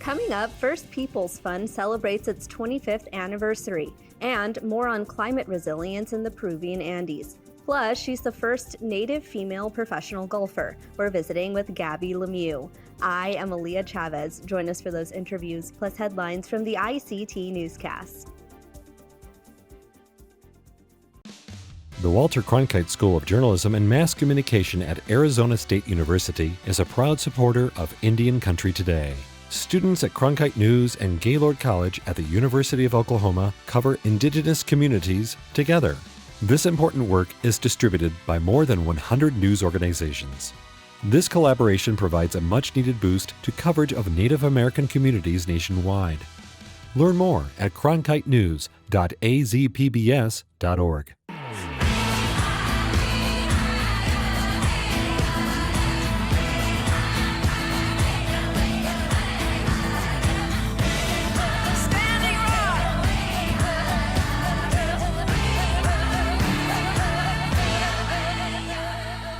Coming up, First Peoples Fund celebrates its 25th anniversary, and more on climate resilience in the Peruvian Andes. Plus, she's the first Native female professional golfer. We're visiting with Gabby Lemieux. I am Aaliyah Chavez. Join us for those interviews, plus headlines from the ICT Newscast. The Walter Cronkite School of Journalism and Mass Communication at Arizona State University is a proud supporter of Indian Country Today. Students at Cronkite News and Gaylord College at the University of Oklahoma cover Indigenous communities together. This important work is distributed by more than 100 news organizations. This collaboration provides a much-needed boost to coverage of Native American communities nationwide. Learn more at cronkitenews.azpbs.org.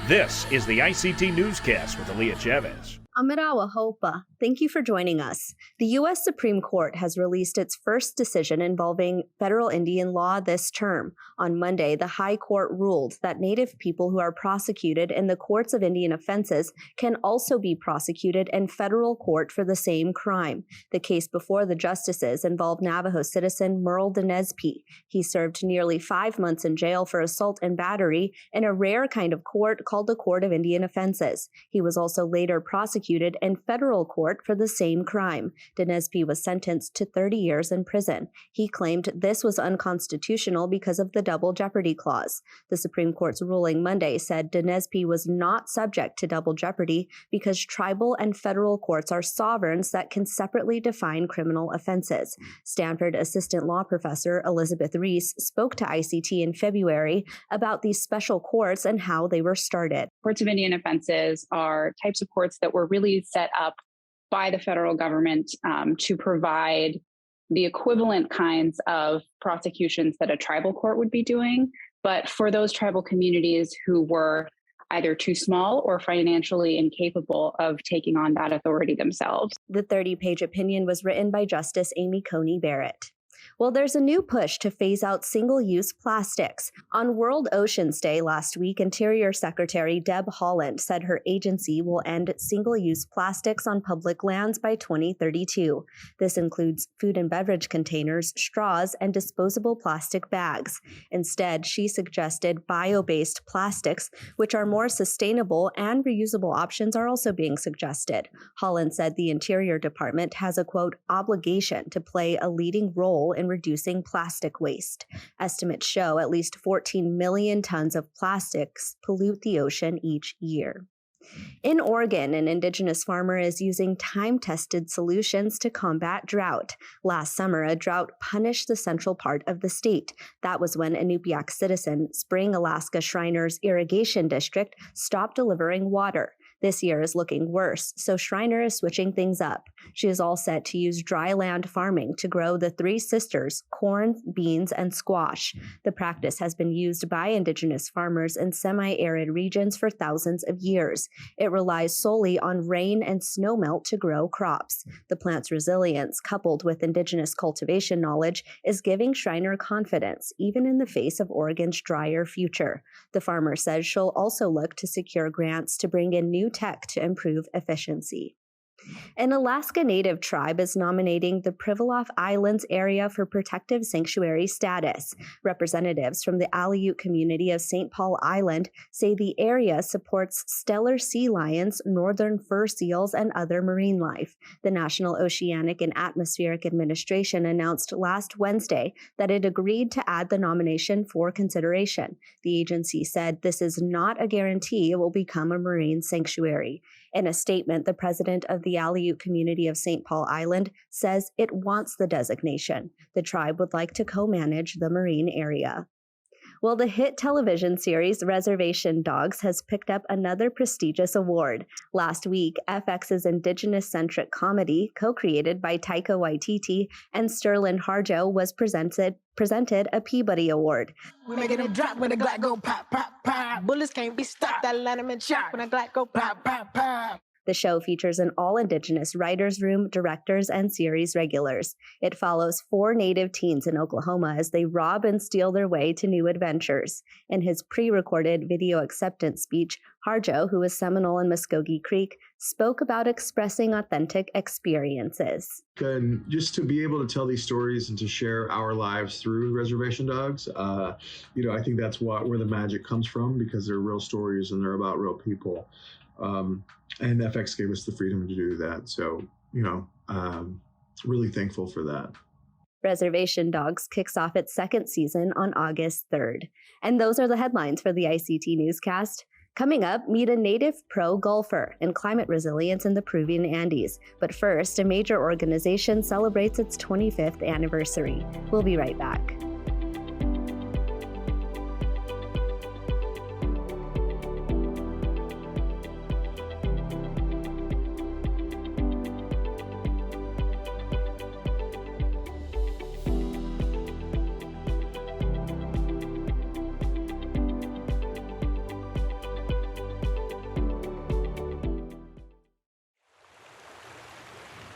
This is the ICT Newscast with Aaliyah Chavez. Amirawa Hopa, thank you for joining us. The U.S. Supreme Court has released its first decision involving federal Indian law this term. On Monday, the High Court ruled that Native people who are prosecuted in the courts of Indian offenses can also be prosecuted in federal court for the same crime. The case before the justices involved Navajo citizen Merle Dinespe. He served nearly 5 months in jail for assault and battery in a rare kind of court called the Court of Indian Offenses. He was also later prosecuted in federal court for the same crime. Dinespe was sentenced to 30 years in prison. He claimed this was unconstitutional because of the double jeopardy clause. The Supreme Court's ruling Monday said Dinespe was not subject to double jeopardy because tribal and federal courts are sovereigns that can separately define criminal offenses. Stanford assistant law professor Elizabeth Reese spoke to ICT in February about these special courts and how they were started. Courts of Indian offenses are types of courts that were really set up by the federal government to provide the equivalent kinds of prosecutions that a tribal court would be doing, but for those tribal communities who were either too small or financially incapable of taking on that authority themselves. The 30-page opinion was written by Justice Amy Coney Barrett. Well, there's a new push to phase out single-use plastics. On World Oceans Day last week, Interior Secretary Deb Haaland said her agency will end single-use plastics on public lands by 2032. This includes food and beverage containers, straws, and disposable plastic bags. Instead, she suggested bio-based plastics, which are more sustainable, and reusable options are also being suggested. Haaland said the Interior Department has a, quote, obligation to play a leading role in reducing plastic waste. Estimates show at least 14 million tons of plastics pollute the ocean each year. In Oregon, an indigenous farmer is using time-tested solutions to combat drought. Last summer, a drought punished the central part of the state. That was when Inupiaq citizen Spring Alaska Shriners Irrigation District stopped delivering water. This year is looking worse, so Shriner is switching things up. She is all set to use dry land farming to grow the Three Sisters, corn, beans, and squash. The practice has been used by indigenous farmers in semi-arid regions for thousands of years. It relies solely on rain and snowmelt to grow crops. The plant's resilience, coupled with indigenous cultivation knowledge, is giving Shriner confidence, even in the face of Oregon's drier future. The farmer says she'll also look to secure grants to bring in new tech to improve efficiency. An Alaska Native tribe is nominating the Pribilof Islands area for protective sanctuary status. Representatives from the Aleut community of St. Paul Island say the area supports stellar sea lions, northern fur seals, and other marine life. The National Oceanic and Atmospheric Administration announced last Wednesday that it agreed to add the nomination for consideration. The agency said this is not a guarantee it will become a marine sanctuary. In a statement, the president of the Aleut community of St. Paul Island says it wants the designation. The tribe would like to co-manage the marine area. Well, the hit television series Reservation Dogs has picked up another prestigious award. Last week, FX's Indigenous-centric comedy, co-created by Taika Waititi and Sterling Harjo, was presented a Peabody Award. We making them drop when the Glock go pop, pop, pop. Bullets can't be stopped. That line them in chop when the Glock go pop, pop, pop. The show features an all-Indigenous writers' room, directors, and series regulars. It follows 4 Native teens in Oklahoma as they rob and steal their way to new adventures. In his pre-recorded video acceptance speech, Harjo, who is Seminole and Muskogee Creek, spoke about expressing authentic experiences. And just to be able to tell these stories and to share our lives through reservation dogs, I think that's where the magic comes from, because they're real stories and they're about real people. And FX gave us the freedom to do that. So, really thankful for that. Reservation Dogs kicks off its 2nd season on August 3rd. And those are the headlines for the ICT Newscast. Coming up, meet a native pro golfer and climate resilience in the Peruvian Andes. But first, a major organization celebrates its 25th anniversary. We'll be right back.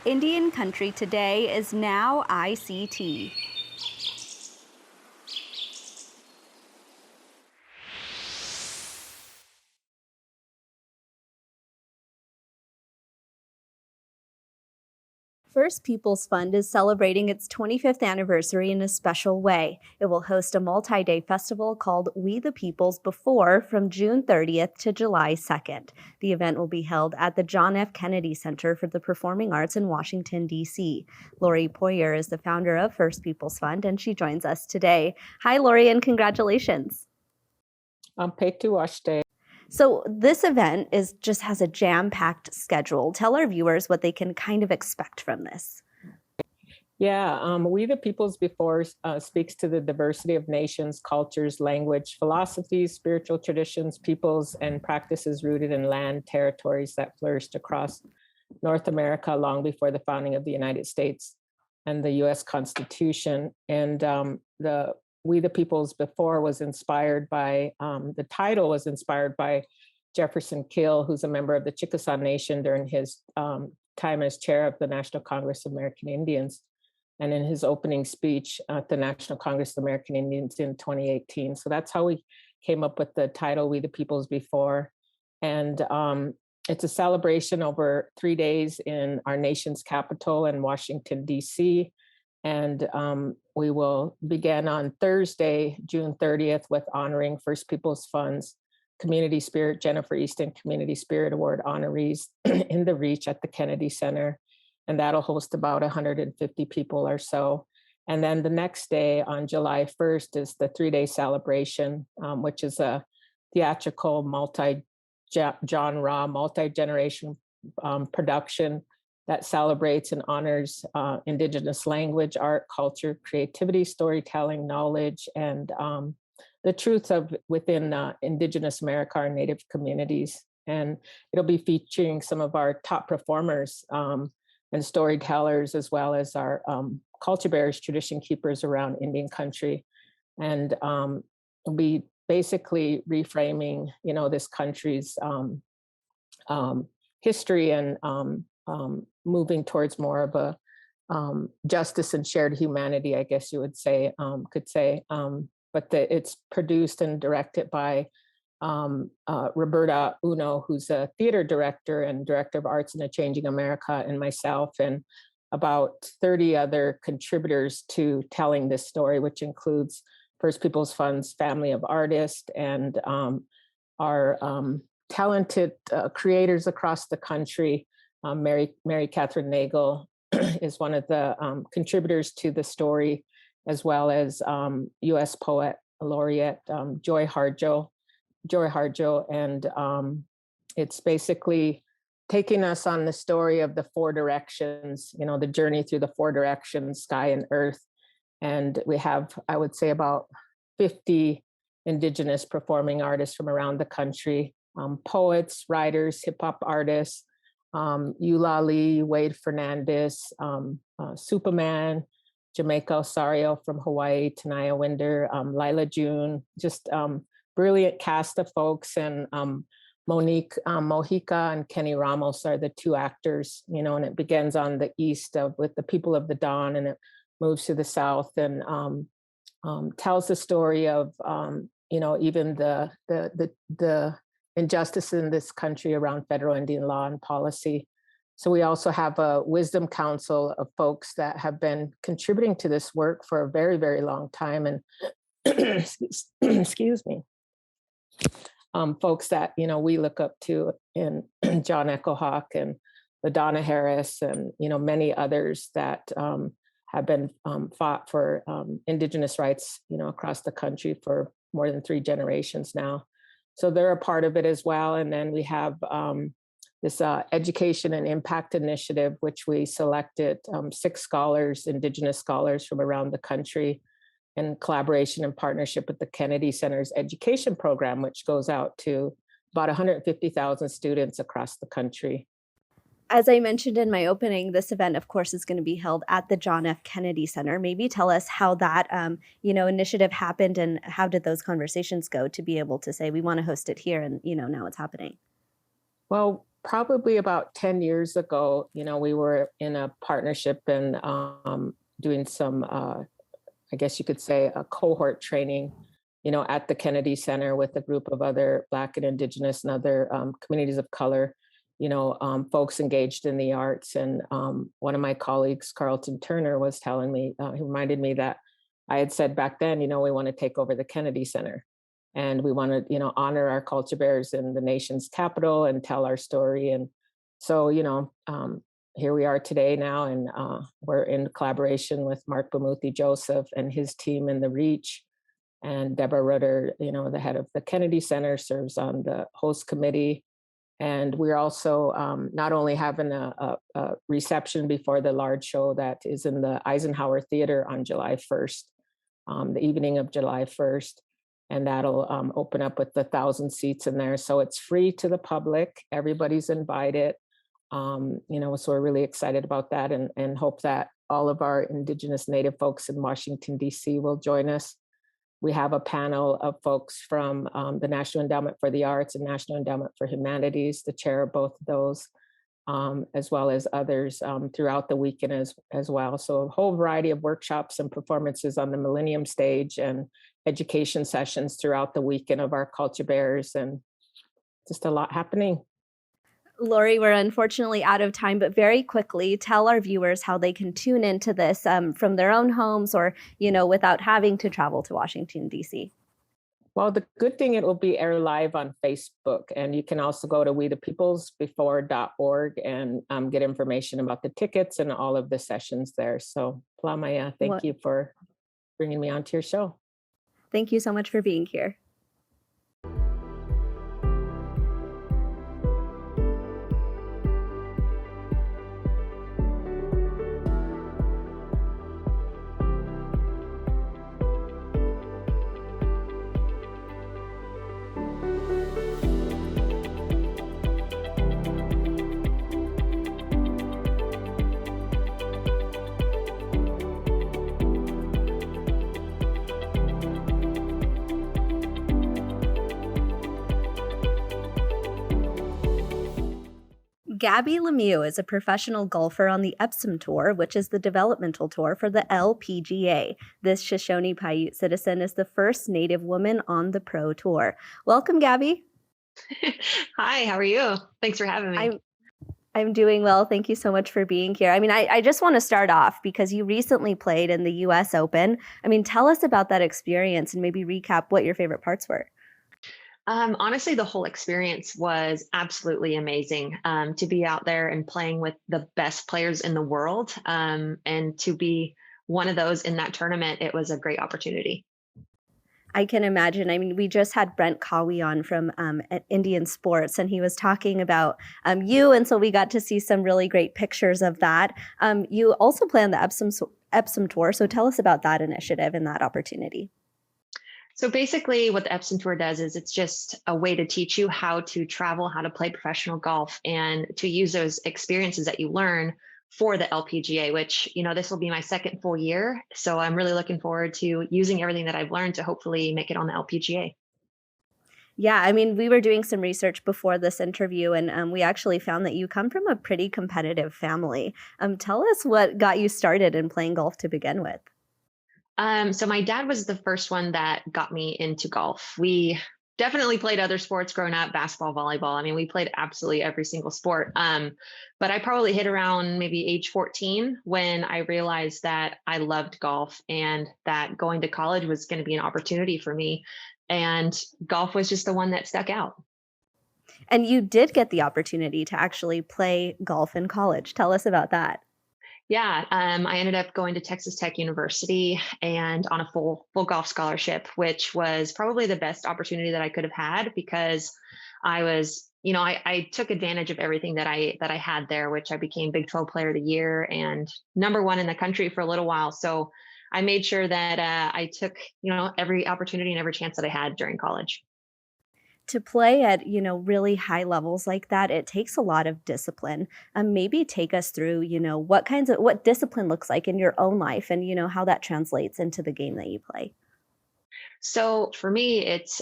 Indian Country Today is now ICT. First Peoples Fund is celebrating its 25th anniversary in a special way. It will host a multi-day festival called We the Peoples Before from June 30th to July 2nd. The event will be held at the John F. Kennedy Center for the Performing Arts in Washington, D.C. Lori Poyer is the founder of First Peoples Fund, and she joins us today. Hi, Lori, and congratulations. So this event just has a jam-packed schedule. Tell our viewers what they can kind of expect from this. Yeah, We the Peoples Before speaks to the diversity of nations, cultures, language, philosophies, spiritual traditions, peoples, and practices rooted in land territories that flourished across North America long before the founding of the United States and the U.S. Constitution. And the We the Peoples Before was inspired by, the title was inspired by Jefferson Kill, who's a member of the Chickasaw Nation during his time as chair of the National Congress of American Indians. And in his opening speech at the National Congress of American Indians in 2018. So that's how we came up with the title, We the Peoples Before. And it's a celebration over 3 days in our nation's capital in Washington, D.C., and we will begin on Thursday, June 30th, with honoring First Peoples Fund's Community Spirit, Jennifer Easton Community Spirit Award honorees in the Reach at the Kennedy Center. And that'll host about 150 people or so. And then the next day on July 1st is the 3-day celebration, which is a theatrical, multi-genre, multi-generation production that celebrates and honors Indigenous language, art, culture, creativity, storytelling, knowledge, and the truths of within Indigenous America, our Native communities. And it'll be featuring some of our top performers and storytellers, as well as our culture bearers, tradition keepers around Indian country. And we'll be basically reframing, this country's history and moving towards more of a justice and shared humanity, I guess you would say, but it's produced and directed by Roberta Uno, who's a theater director and director of arts in a Changing America, and myself, and about 30 other contributors to telling this story, which includes First Peoples Fund's family of artists and our talented creators across the country. Mary Catherine Nagel is one of the contributors to the story, as well as U.S. Poet Laureate Joy Harjo, and it's basically taking us on the story of the 4 directions, the journey through the 4 directions, sky and earth. And we have, I would say, about 50 Indigenous performing artists from around the country, poets, writers, hip hop artists, Eulalie, Wade Fernandez, Superman, Jamaica Osario from Hawaii, Tanaya Winder, Lila June, just brilliant cast of folks. And Monique Mojica and Kenny Ramos are the two actors, and it begins on the east with the people of the Dawn, and it moves to the south and tells the story of, even the injustice in this country around federal Indian law and policy. So we also have a wisdom council of folks that have been contributing to this work for a very, very long time. And excuse me. Folks that, we look up to in John Echohawk and LaDonna Harris and, many others that have been fought for Indigenous rights, across the country for more than 3 generations now. So they're a part of it as well. And then we have this Education and Impact Initiative, which we selected 6 scholars, Indigenous scholars from around the country, in collaboration and partnership with the Kennedy Center's education program, which goes out to about 150,000 students across the country. As I mentioned in my opening, this event, of course, is going to be held at the John F. Kennedy Center. Maybe tell us how that, initiative happened and how did those conversations go to be able to say, we want to host it here and, now it's happening. Well, probably about 10 years ago, we were in a partnership and doing some, I guess you could say, a cohort training, at the Kennedy Center with a group of other Black and Indigenous and other communities of color, folks engaged in the arts. And one of my colleagues, Carlton Turner, was telling me, he reminded me that I had said back then, we want to take over the Kennedy Center. And we want to, honor our culture bearers in the nation's capital and tell our story. And so, here we are today now, and we're in collaboration with Mark Bamuthi Joseph and his team in the Reach. And Deborah Rutter, the head of the Kennedy Center, serves on the host committee. And we're also not only having a reception before the large show that is in the Eisenhower Theater on July 1st, the evening of July 1st. And that'll open up with 1,000 seats in there. So it's free to the public. Everybody's invited. So we're really excited about that and hope that all of our Indigenous Native folks in Washington, D.C. will join us. We have a panel of folks from the National Endowment for the Arts and National Endowment for Humanities, the chair of both of those, as well as others throughout the weekend as well. So a whole variety of workshops and performances on the Millennium Stage and education sessions throughout the weekend of our culture bearers, and just a lot happening. Lori, we're unfortunately out of time, but very quickly, tell our viewers how they can tune into this from their own homes or, without having to travel to Washington, D.C. Well, the good thing, it will be aired live on Facebook, and you can also go to wethepeoplesbefore.org and get information about the tickets and all of the sessions there. So, Plamaya, thank you for bringing me onto your show. Thank you so much for being here. Gabby Lemieux is a professional golfer on the Epsom Tour, which is the developmental tour for the LPGA. This Shoshone Paiute citizen is the first Native woman on the Pro Tour. Welcome, Gabby. Hi, how are you? Thanks for having me. I'm doing well. Thank you so much for being here. I just want to start off because you recently played in the U.S. Open. Tell us about that experience and maybe recap what your favorite parts were. Honestly, the whole experience was absolutely amazing. To be out there and playing with the best players in the world, and to be one of those in that tournament, it was a great opportunity. I can imagine. We just had Brent Cowie on from Indian Sports, and he was talking about you, and so we got to see some really great pictures of that. You also play on the Epsom Tour, so tell us about that initiative and that opportunity. So basically what the Epsom Tour does is it's just a way to teach you how to travel, how to play professional golf, and to use those experiences that you learn for the LPGA, which, this will be my second full year. So I'm really looking forward to using everything that I've learned to hopefully make it on the LPGA. Yeah, I mean, we were doing some research before this interview, and we actually found that you come from a pretty competitive family. Tell us what got you started in playing golf to begin with. So my dad was the first one that got me into golf. We definitely played other sports growing up, basketball, volleyball. I mean, we played absolutely every single sport. But I probably hit around maybe age 14 when I realized that I loved golf and that going to college was going to be an opportunity for me. And golf was just the one that stuck out. And you did get the opportunity to actually play golf in college. Tell us about that. Yeah, I ended up going to Texas Tech University and on a full golf scholarship, which was probably the best opportunity that I could have had because I was, I took advantage of everything that I had there, which I became Big 12 Player of the Year and number one in the country for a little while. So I made sure that I took, every opportunity and every chance that I had during college. To play at, really high levels like that, it takes a lot of discipline. Maybe take us through, what discipline looks like in your own life and, how that translates into the game that you play. So for me, it's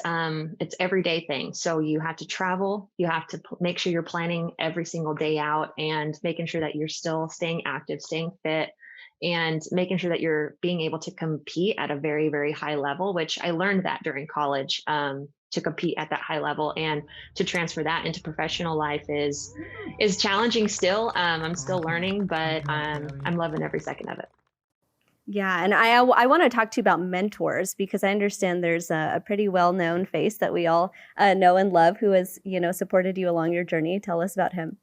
everyday thing. So you have to travel, you have to make sure you're planning every single day out and making sure that you're still staying active, staying fit, and making sure that you're being able to compete at a very, very high level, which I learned that during college. To compete at that high level and to transfer that into professional life is challenging still. I'm still learning, but I'm loving every second of it. Yeah, and I want to talk to you about mentors because I understand there's a pretty well-known face that we all know and love who has, supported you along your journey. Tell us about him.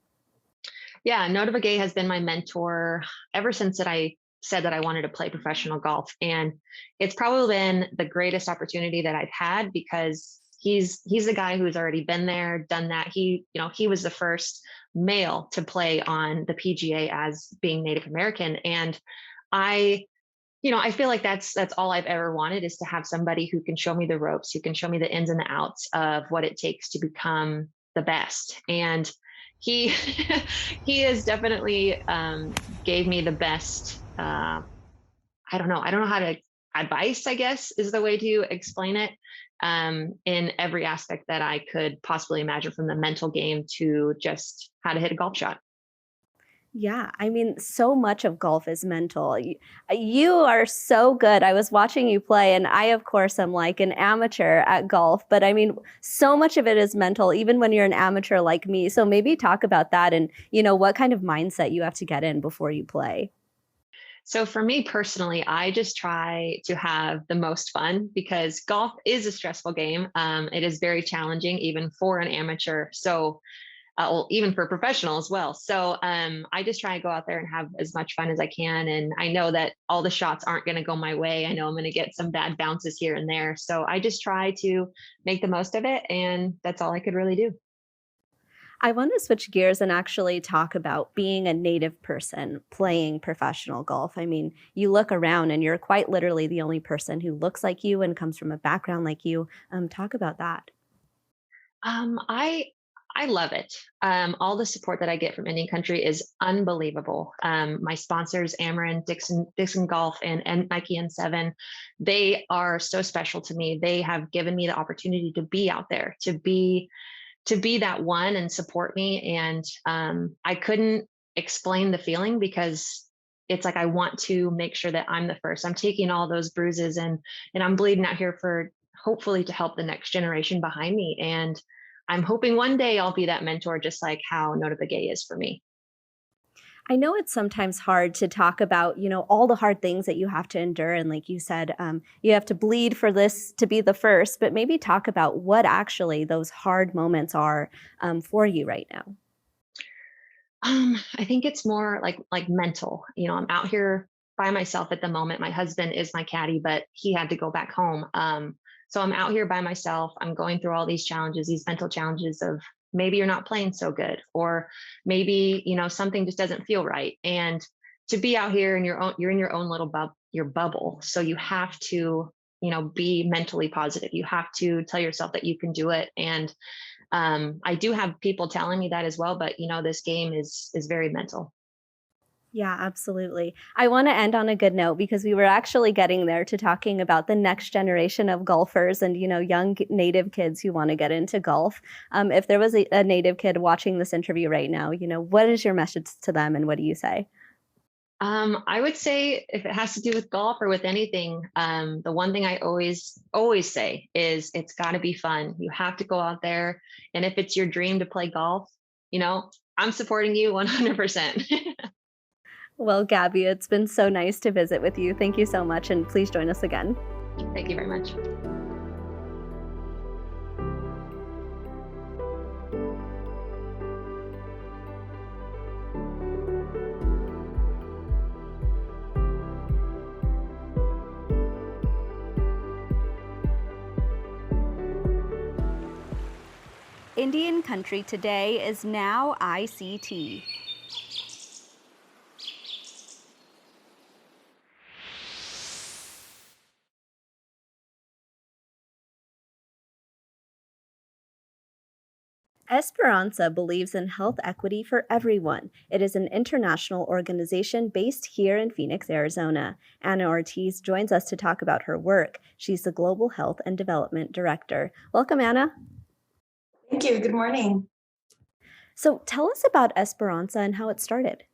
Yeah, Nota Begay has been my mentor ever since that I said that I wanted to play professional golf. And it's probably been the greatest opportunity that I've had because he's the guy who's already been there, done that. He was the first male to play on the PGA as being Native American. And I I feel like that's all I've ever wanted is to have somebody who can show me the ropes, who can show me the ins and the outs of what it takes to become the best. And he he has definitely gave me the best. I don't know how to advice. I guess is the way to explain it. In every aspect that I could possibly imagine, from the mental game to just how to hit a golf shot. Yeah, I mean, so much of golf is mental. You are so good. I was watching you play, and I, of course, am like an amateur at golf, but I mean, so much of it is mental, even when you're an amateur like me. So maybe talk about that and, what kind of mindset you have to get in before you play. So for me personally, I just try to have the most fun because golf is a stressful game. It is very challenging, even for an amateur. So well, even for professional as well. So I just try and go out there and have as much fun as I can. And I know that all the shots aren't going to go my way. I know I'm going to get some bad bounces here and there. So I just try to make the most of it. And that's all I could really do. I want to switch gears and actually talk about being a native person playing professional golf. I mean, you look around and you're quite literally the only person who looks like you and comes from a background like you. Talk about that. I love it. All the support that I get from Indian Country is unbelievable. My sponsors, Amarin, Dixon Golf, and Nike N7, they are so special to me. They have given me the opportunity to be out there, to be that one and support me. And I couldn't explain the feeling because it's like I want to make sure that I'm the first. I'm taking all those bruises and I'm bleeding out here for hopefully to help the next generation behind me. And I'm hoping one day I'll be that mentor, just like how Nota Begay is for me. I know it's sometimes hard to talk about, all the hard things that you have to endure. And like you said, you have to bleed for this to be the first, but maybe talk about what actually those hard moments are for you right now. I think it's more like mental. I'm out here by myself at the moment. My husband is my caddy, but he had to go back home. So I'm out here by myself. I'm going through all these challenges, these mental challenges of maybe you're not playing so good, or maybe, something just doesn't feel right. And to be out here in you're in your own little your bubble. So you have to, be mentally positive. You have to tell yourself that you can do it. And I do have people telling me that as well, but this game is very mental. Yeah, absolutely. I want to end on a good note because we were actually getting there to talking about the next generation of golfers and, young native kids who want to get into golf. If there was a native kid watching this interview right now, what is your message to them and what do you say? I would say if it has to do with golf or with anything, the one thing I always say is it's got to be fun. You have to go out there, and if it's your dream to play golf, I'm supporting you 100%. Well, Gabby, it's been so nice to visit with you. Thank you so much, and please join us again. Thank you very much. Indian country today is now ICT. Esperanza believes in health equity for everyone. It is an international organization based here in Phoenix, Arizona. Anna Ortiz joins us to talk about her work. She's the Global Health and Development Director. Welcome, Anna. Thank you. Good morning. So tell us about Esperanza and how it started.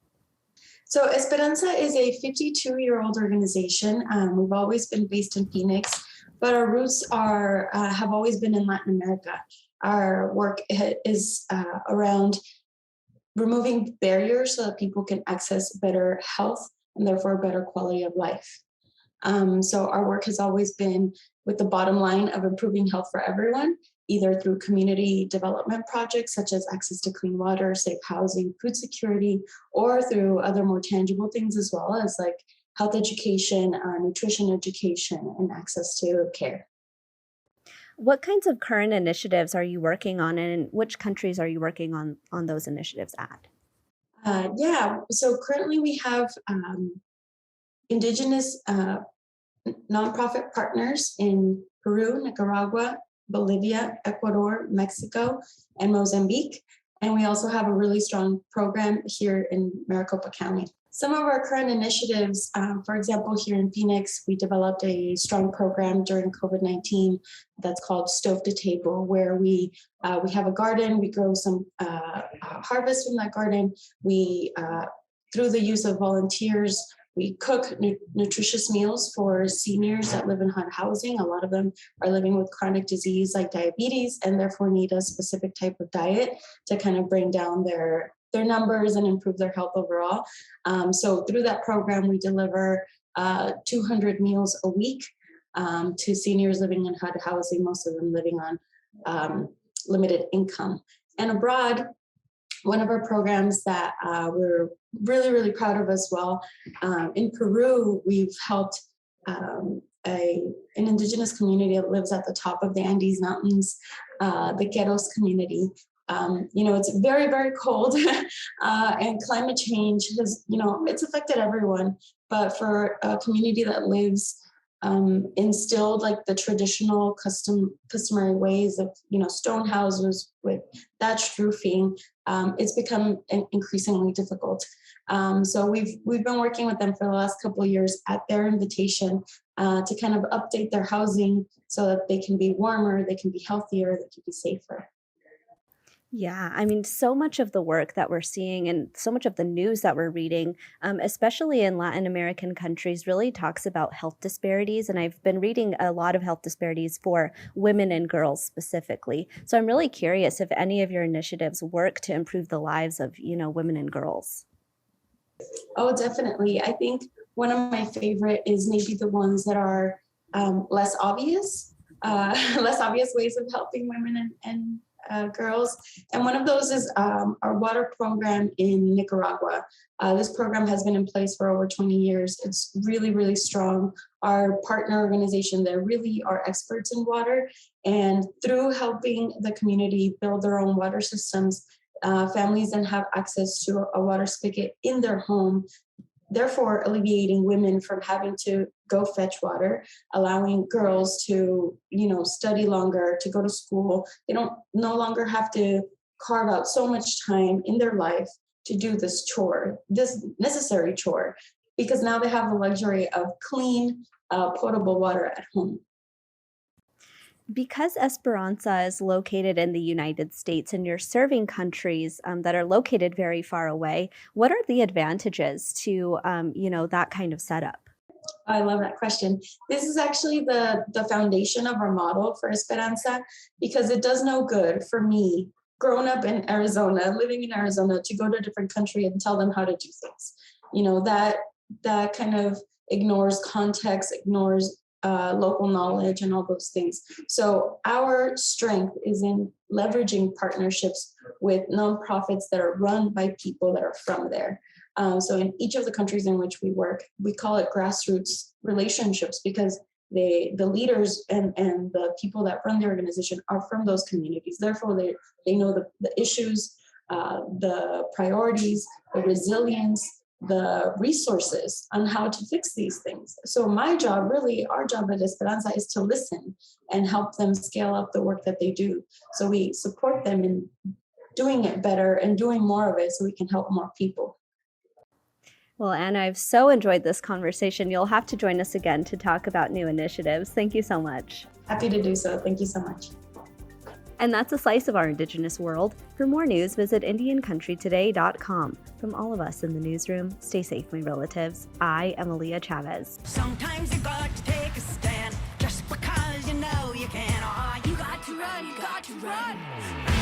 So Esperanza is a 52-year-old organization. We've always been based in Phoenix, but our roots have always been in Latin America. Our work is around removing barriers so that people can access better health and therefore better quality of life. So our work has always been with the bottom line of improving health for everyone, either through community development projects such as access to clean water, safe housing, food security, or through other more tangible things as well as like health education, nutrition education, and access to care. What kinds of current initiatives are you working on, and which countries are you working on those initiatives at? So currently we have indigenous nonprofit partners in Peru, Nicaragua, Bolivia, Ecuador, Mexico, and Mozambique. And we also have a really strong program here in Maricopa County. Some of our current initiatives, for example, here in Phoenix, we developed a strong program during COVID-19 that's called Stove to Table, where we have a garden, we grow some harvest from that garden. We, through the use of volunteers, we cook nutritious meals for seniors that live in HUD housing. A lot of them are living with chronic disease like diabetes and therefore need a specific type of diet to kind of bring down their numbers and improve their health overall. So through that program, we deliver 200 meals a week to seniors living in HUD housing, most of them living on limited income. And abroad, one of our programs that we're really, really proud of as well, in Peru, we've helped an indigenous community that lives at the top of the Andes Mountains, the Queros community. It's very, very cold and climate change has, it's affected everyone, but for a community that lives instilled like the traditional customary ways of, stone houses with thatched roofing, it's become increasingly difficult. So we've been working with them for the last couple of years at their invitation to kind of update their housing so that they can be warmer, they can be healthier, they can be safer. Yeah, I mean, so much of the work that we're seeing and so much of the news that we're reading, especially in Latin American countries, really talks about health disparities. And I've been reading a lot of health disparities for women and girls specifically. So I'm really curious if any of your initiatives work to improve the lives of, women and girls. Oh, definitely. I think one of my favorite is maybe the ones that are less obvious ways of helping women and girls. And one of those is our water program in Nicaragua. This program has been in place for over 20 years. It's really, really strong. Our partner organization there really are experts in water. And through helping the community build their own water systems, families then have access to a water spigot in their home, therefore alleviating women from having to go fetch water, allowing girls to, study longer, to go to school. They don't no longer have to carve out so much time in their life to do this chore, this necessary chore, because now they have the luxury of clean, potable water at home. Because Esperanza is located in the United States and you're serving countries that are located very far away, what are the advantages to, that kind of setup? I love that question. This is actually the foundation of our model for Esperanza, because it does no good for me, growing up in Arizona, living in Arizona, to go to a different country and tell them how to do things. That kind of ignores context, ignores local knowledge and all those things. So our strength is in leveraging partnerships with nonprofits that are run by people that are from there. So in each of the countries in which we work, we call it grassroots relationships, because the leaders and the people that run the organization are from those communities. Therefore, they know the issues, the priorities, the resilience, the resources on how to fix these things. So my job, really, our job at Esperanza, is to listen and help them scale up the work that they do. So we support them in doing it better and doing more of it so we can help more people. Well, Anna, I've so enjoyed this conversation. You'll have to join us again to talk about new initiatives. Thank you so much. Happy to do so. Thank you so much. And that's a slice of our Indigenous world. For more news, visit IndianCountryToday.com. From all of us in the newsroom, stay safe, my relatives. I am Aaliyah Chavez. Sometimes you got to take a stand just because you know you can. Oh, you got to run, you got to run.